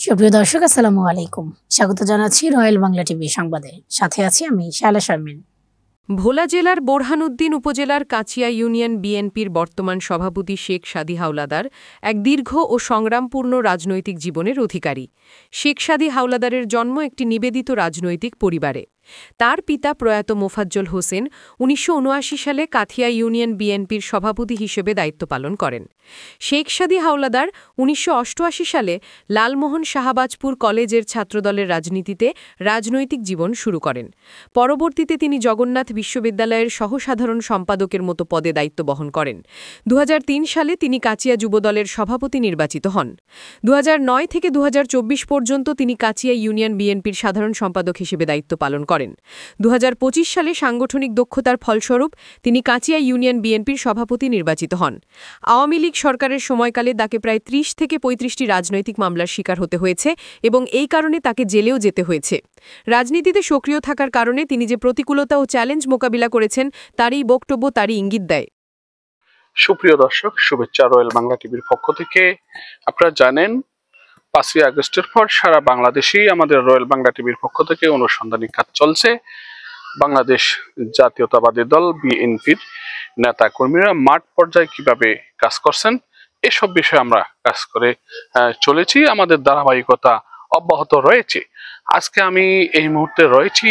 সুপ্রিয় দর্শক, আসসালামু আলাইকুম। স্বাগত জানাচ্ছি রয়্যাল বাংলা টিভি সংবাদে। সাথে আছি আমি শায়লা শারমিন। ভোলা জেলার বোরহানউদ্দিন উপজেলার কাচিয়া ইউনিয়ন বিএনপির বর্তমান সভাপতি শেখ সাদী হাওলাদার এক দীর্ঘ ও সংগ্রামপূর্ণ রাজনৈতিক জীবনের অধিকারী। শেখ সাদী হাওলাদারের জন্ম একটি নিবেদিত রাজনৈতিক পরিবারে। তার পিতা প্রয়াত মোফাজ্জল হোসেন ১৯৭৯ সালে কাথিয়া ইউনিয়ন বিএনপির সভাপতি হিসেবে দায়িত্ব পালন করেন। শেখ সাদী হাওলাদার ১৯৮৮ সালে লালমোহন শাহবাজপুর কলেজের ছাত্রদলের রাজনীতিতে রাজনৈতিক জীবন শুরু করেন। পরবর্তীতে তিনি জগন্নাথ বিশ্ববিদ্যালয়ের সহসাধারণ সম্পাদকের মতো পদে দায়িত্ব বহন করেন। ২০০৩ সালে তিনি কাচিয়া যুবদলের সভাপতি নির্বাচিত হন। ২০০৯ থেকে ২০২৪ পর্যন্ত তিনি কাচিয়া ইউনিয়ন বিএনপির সাধারণ সম্পাদক হিসেবে দায়িত্ব পালন করেন। ২০২৫ সালে সাংগঠনিক দক্ষতার ফলস্বরূপ তিনি কাচিয়া ইউনিয়ন বিএনপির সভাপতি নির্বাচিত হন। আওয়ামী লীগ সরকারের সময়কালে তাকে প্রায় ৩০ থেকে ৩৫টি রাজনৈতিক মামলার শিকার হতে হয়েছে এবং এই কারণে তাকে জেলেও যেতে হয়েছে। রাজনীতিতে সক্রিয় থাকার কারণে তিনি যে প্রতিকূলতা ও চ্যালেঞ্জ মোকাবিলা করেছেন তারই বক্তব্য তারই ইঙ্গিত দেয়। সুপ্রিয় দর্শক, শুভেচ্ছা রয়্যাল বাংলা টিভির পক্ষ থেকে। আপনারা জানেন ৫ই আগস্টের পর সারা বাংলাদেশেই আমাদের রয়্যাল বাংলা টিভির পক্ষ থেকে অনুসন্ধানী কাজ চলছে। বাংলাদেশ জাতীয়তাবাদী দল বিএনপির নেতা কর্মীরা মাঠ পর্যায়ে কিভাবে কাজ করছেন এসব বিষয়ে আমরা কাজ করে চলেছি। আমাদের ধারাবাহিকতা অব্যাহত রয়েছে। আজকে আমি এই মুহূর্তে রয়েছি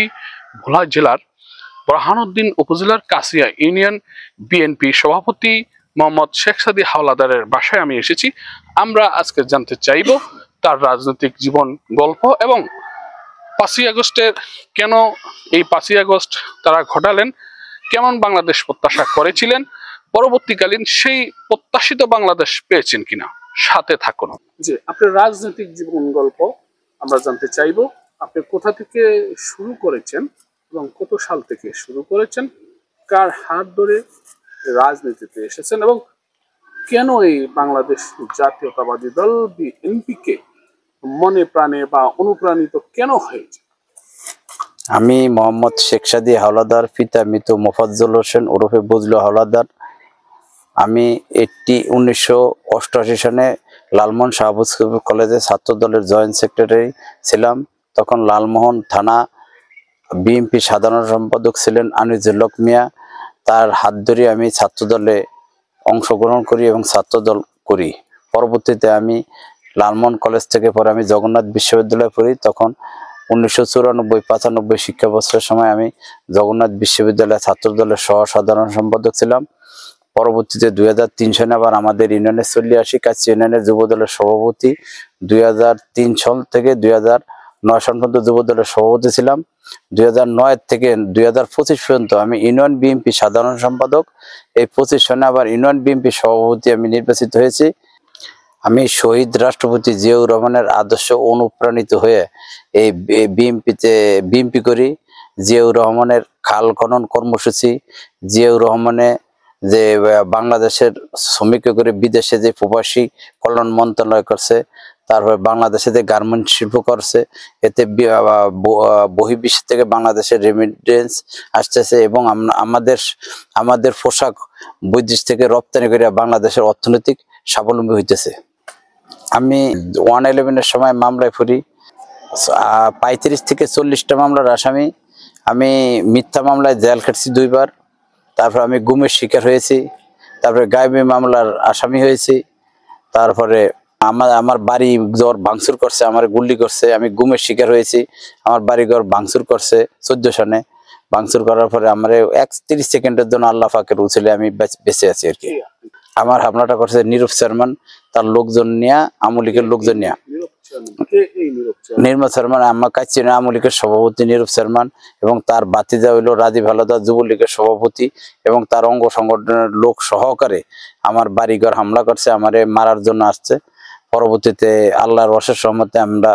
ভোলা জেলার বোরহানউদ্দিন উপজেলার কাচিয়া ইউনিয়ন বিএনপি সভাপতি মোহাম্মদ শেখ সাদী হাওলাদারের বাসায় আমি এসেছি। আমরা আজকে জানতে চাইব তার রাজনৈতিক জীবন গল্প এবং ৫ই আগস্টের কেন এই ৫ই আগস্ট তারা ঘটালেন, কেমন বাংলাদেশ প্রত্যাশা করেছিলেন, পরবর্তীকালীন সেই প্রত্যাশিত বাংলাদেশ পেয়েছেন কিনা। সাথে থাকুন। যে আপনার রাজনৈতিক জীবন গল্প আমরা জানতে চাইব। আপনি কোথা থেকে শুরু করেছেন এবং কত সাল থেকে শুরু করেছেন, কার হাত ধরে রাজনীতিতে এসেছেন এবং কেন এই বাংলাদেশ জাতীয়তাবাদী দল বিএনপিকে মনে প্রাণে বা অনুপ্রাণিত কেন হয়েছে? আমি মোহাম্মদ শেখ সাদী হাওলাদার, পিতা মৃত মোফাজ্জল হোসেন ওরফে বজলু হাওলাদার। আমি 1988 সালে লালমোহন শাহবাজপুর কলেজে ছাত্র দলের জয়েন্ট সেক্রেটারি ছিলাম। তখন লালমোহন থানা বিএনপি সাধারণ সম্পাদক ছিলেন আনিসুল হক মিয়া। তার হাত ধরে আমি ছাত্র দলে অংশগ্রহণ করি এবং ছাত্র দল করি। পরবর্তীতে আমি লালমোহন কলেজ থেকে পরে আমি জগন্নাথ বিশ্ববিদ্যালয়ে পড়ি। তখন 1994-95 শিক্ষাবর্ষের সময় আমি জগন্নাথ বিশ্ববিদ্যালয়ের ছাত্র দলের সাধারণ সম্পাদক ছিলাম। পরবর্তীতে 2003 সালে আবার আমাদের ইউনিয়নে চলে আসি, কাচিয়া ইউনিয়নের যুব দলের সভাপতি। 2003 সাল থেকে 2009 সাল পর্যন্ত যুব দলের সভাপতি ছিলাম। 2009 থেকে 2025 পর্যন্ত আমি ইউনিয়ন বিএনপি সাধারণ সম্পাদক। এই 25 সালে আবার ইউনিয়ন বিএনপি সভাপতি আমি নির্বাচিত হয়েছি। আমি শহীদ রাষ্ট্রপতি জিয়াউর রহমানের আদর্শ অনুপ্রাণিত হয়ে এই বিএনপি করি। জিয়াউর রহমানের খাল খনন কর্মসূচি, জিয়াউর রহমানের যে বাংলাদেশের শ্রমিক করে বিদেশে যে প্রবাসী কল্যাণ মন্ত্রণালয় করছে, তারপরে বাংলাদেশে যে গার্মেন্ট শিল্প করছে, এতে বহির্বিশ্ব থেকে বাংলাদেশের রেমিটেন্স আসতেছে এবং আমাদের পোশাক বৈদেশ থেকে রপ্তানি করে বাংলাদেশের অর্থনৈতিক স্বাবলম্বী হইতেছে। আমি 111-এর সময় মামলায় পড়ি। 35 থেকে 40টা মামলার আসামি। আমি মিথ্যা মামলায় জেল খাটছি 2 বার। তারপর আমি গুমের শিকার হয়েছি। তারপরে গায়েবী মামলার আসামি হয়েছি। তারপরে আমার বাড়ি ঘর ভাঙচুর করছে, আমার গুলি করছে। আমি গুমের শিকার হয়েছি। আমার বাড়ি ঘর ভাঙচুর করছে 14 সনে। ভাঙচুর করার পরে আমার 30 সেকেন্ডের জন্য আল্লাহ পাকের উছিলে আমি বেঁচে আছি আর কি। আমার হামলাটা করছে নীরব চেয়ারম্যান, তার লোকজন নিয়ে, আওয়ামী লীগের লোকজন নিয়ে। নীরব চেয়ারম্যান আমার কাছে আওয়ামী লীগের সভাপতি নীরব চেয়ারম্যান এবং তার বাতিজা হইল রাজীব হাওলাদার যুবলীগের সভাপতি এবং তার অঙ্গ সংগঠনের লোক সহকারে আমার বাড়িঘর হামলা করছে, আমারে মারার জন্য আসছে। পরবর্তীতে আল্লাহর অশেষ রহমতে আমরা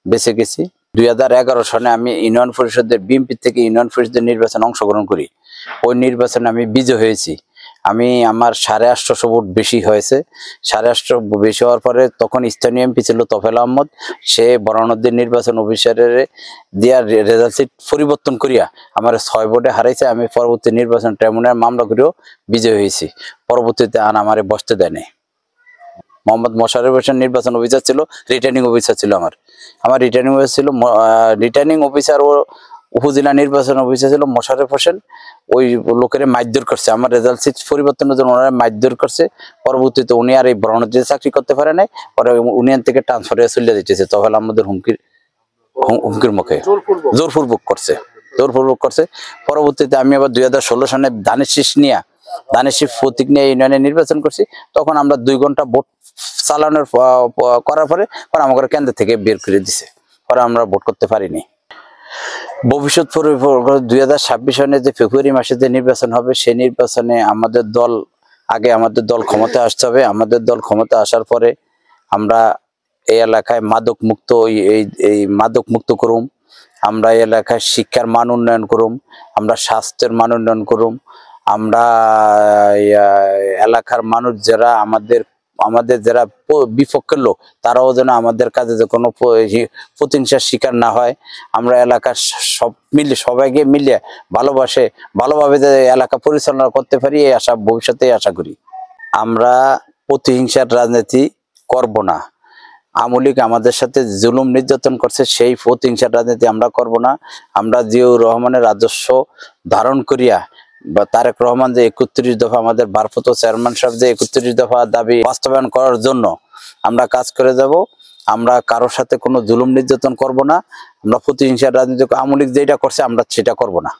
বেঁচে গেছি। 2011 সালে আমি ইউনিয়ন পরিষদের বিএনপি থেকে ইউনিয়ন পরিষদের নির্বাচনে অংশগ্রহণ করি। ওই নির্বাচনে আমি বিজয় হয়েছি। আমার 850 ভোট বেশি হয়েছে। 850 বেশি হওয়ার পরে তখন স্থানীয় এমপি ছিল তফেল আহমদ। সে বোরহানউদ্দিন নির্বাচন অফিসারের দিয়া রেজাল্ট সিট পরিবর্তন করিয়া আমার 6 ভোটে হারাইছে। আমি পরবর্তী নির্বাচন ট্রাইব্যুনালে মামলা করেও বিজয় হয়েছি। পরবর্তীতে আমারে বসতে দেয় নাই। মোহাম্মদ মোশাররফ হোসেন নির্বাচন অফিসার ছিল, রিটার্নিং অফিসার ছিল। আমার রিটার্নিং অফিসার ছিল, রিটার্নিং অফিসার ও উপজেলা নির্বাচন অফিসার ছিল মোশাররফ হোসেন। ওই লোকের মারধর করছে, আমার রেজাল্ট সিট পরিবর্তনের জন্য ওনারা মারধর করছে। পরবর্তীতে উনি আর এই ব্রহ্মনদীতে চাকরি করতে পারে নাই, পরে ইউনিয়ন থেকে ট্রান্সফার হয়ে চলে যেতেছে। তখন আমাদের হুমকির মুখে জোরপূর্বক করছে। পরবর্তীতে আমি আবার 2016 সালে ধানের শীষ প্রতীক নিয়ে ইউনিয়নে নির্বাচন করছি। তখন আমরা 2 ঘন্টা ভোট চালানোর করার পরে আমাদের কেন্দ্র থেকে বের করে দিছে, পরে আমরা ভোট করতে পারিনি। ভবিষ্যৎ 2026 সনে যে ফেব্রুয়ারি মাসে যে নির্বাচন হবে, সেই নির্বাচনে আমাদের দল ক্ষমতা আসতে হবে। আমাদের দল ক্ষমতা আসার পরে আমরা এই এলাকায় মাদক মুক্ত করুম, আমরা এই এলাকায় শিক্ষার মান উন্নয়ন করুম, আমরা স্বাস্থ্যের মান উন্নয়ন করুম, আমরা এলাকার মানুষ যারা আমাদের যারা বিপক্ষের লোক, তারাও যেন আমাদের কাজে যে কোনো প্রতিহিংসার শিকার না হয়। আমরা এলাকার সবাইকে মিলিয়ে ভালোভাবে যে এলাকা পরিচালনা করতে পারি, এই ভবিষ্যতে আশা করি। আমরা প্রতিহিংসার রাজনীতি করব না। আওয়ামী লীগ আমাদের সাথে জুলুম নির্যাতন করছে, সেই প্রতিহিংসার রাজনীতি আমরা করব না। আমরা জিয়াউর রহমানের রাজস্ব ধারণ করিয়া বা তারেক রহমান যে 31 দফা, আমাদের ভারপ্রাপ্ত চেয়ারম্যান সাহেব যে 31 দফা দাবি বাস্তবায়ন করার জন্য আমরা কাজ করে যাব। আমরা কারোর সাথে কোনো জুলুম নির্যাতন করব না। আমরা প্রতিহিংসার রাজনীতি আওয়ামী লীগ যেটা করছে আমরা সেটা করব না।